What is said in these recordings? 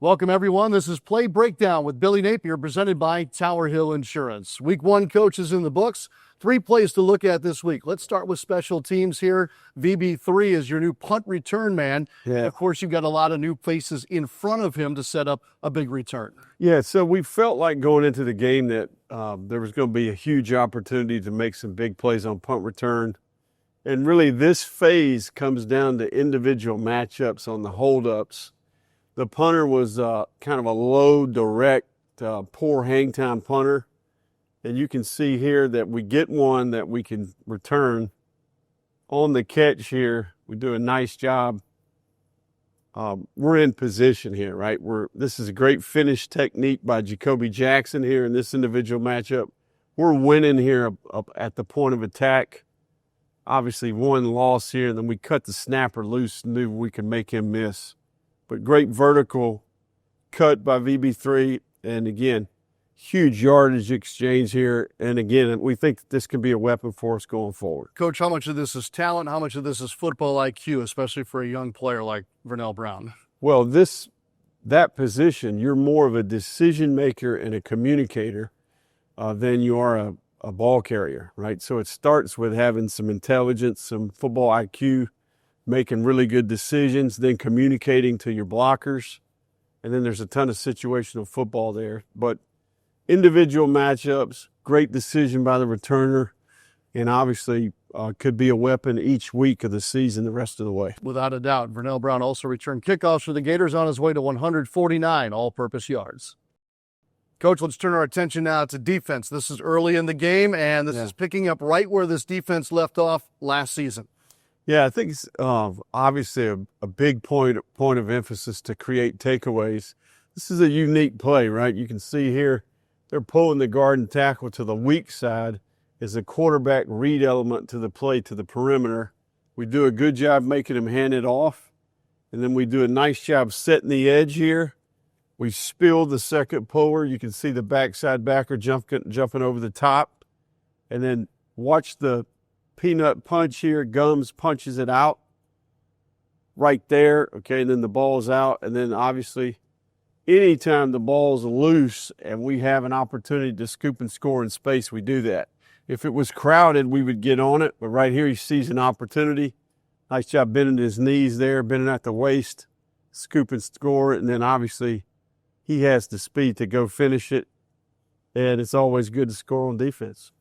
Welcome, everyone. This is Play Breakdown with Billy Napier, presented by Tower Hill Insurance. Week 1 coach is in the books. 3 plays to look at this week. Let's start with special teams here. VB3 is your new punt return man. Yeah. Of course, you've got a lot of new faces in front of him to set up a big return. Yeah, so we felt like going into the game that there was going to be a huge opportunity to make some big plays on punt return. And really, this phase comes down to individual matchups on the holdups. The punter was kind of a low, direct, poor hang time punter. And you can see here that we get one that we can return on the catch here. We do a nice job. We're in position here, right? This is a great finish technique by Jacoby Jackson here in this individual matchup. We're winning here up at the point of attack. Obviously, one loss here, and then we cut the snapper loose and knew we could make him miss. But great vertical cut by VB3, and again, huge yardage exchange here. And again, we think this can be a weapon for us going forward. Coach, how much of this is talent? How much of this is football IQ, especially for a young player like Vernell Brown? Well, that position, you're more of a decision maker and a communicator than you are a ball carrier, right? So it starts with having some intelligence, some football IQ, making really good decisions, then communicating to your blockers. And then there's a ton of situational football there. But individual matchups, great decision by the returner, and obviously could be a weapon each week of the season the rest of the way. Without a doubt. Vernell Brown also returned kickoffs for the Gators on his way to 149 all-purpose yards. Coach, let's turn our attention now to defense. This is early in the game, and this is picking up right where this defense left off last season. Yeah, I think it's obviously a big point of emphasis to create takeaways. This is a unique play, right? You can see here they're pulling the guard and tackle to the weak side as a quarterback read element to the play to the perimeter. We do a good job making them hand it off, and then we do a nice job setting the edge here. We spilled the second puller. You can see the backside backer jumping over the top, and then watch the peanut punch here. Gums punches it out right there. Okay, and then the ball's out. And then obviously, anytime the ball's loose and we have an opportunity to scoop and score in space, we do that. If it was crowded, we would get on it. But right here, he sees an opportunity. Nice job bending his knees there, bending at the waist, scoop and score. And then obviously, he has the speed to go finish it. And it's always good to score on defense.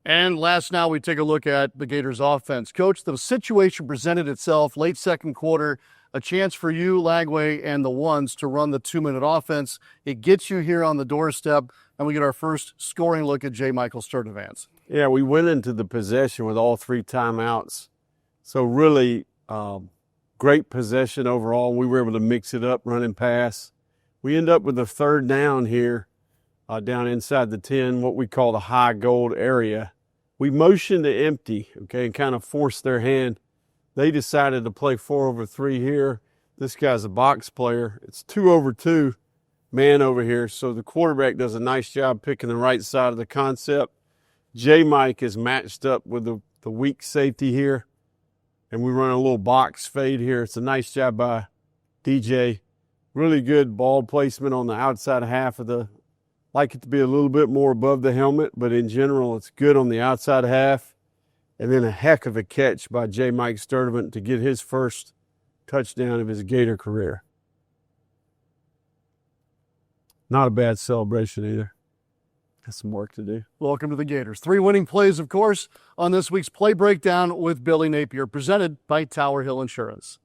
And last now, we take a look at the Gators offense. Coach, the situation presented itself late second quarter, a chance for you, Lagway, and the ones to run the 2-minute offense. It gets you here on the doorstep, and we get our first scoring look at J. Michael Sturdivant. Yeah, we went into the possession with all 3 timeouts. So really great possession overall. We were able to mix it up, run and pass. We end up with a third down here down inside the 10, what we call the high gold area. We motioned to empty, okay, and kind of forced their hand. They decided to play 4 over 3 here. This guy's a box player. It's 2 over 2 man over here. So the quarterback does a nice job picking the right side of the concept. J-Mike is matched up with the weak safety here. And we run a little box fade here. It's a nice job by DJ. Really good ball placement on the outside half of the, like it to be a little bit more above the helmet, but in general, it's good on the outside half. And then a heck of a catch by J. Mike Sturdivant to get his first touchdown of his Gator career. Not a bad celebration either. Has some work to do. Welcome to the Gators. 3 winning plays, of course, on this week's Play Breakdown with Billy Napier, presented by Tower Hill Insurance.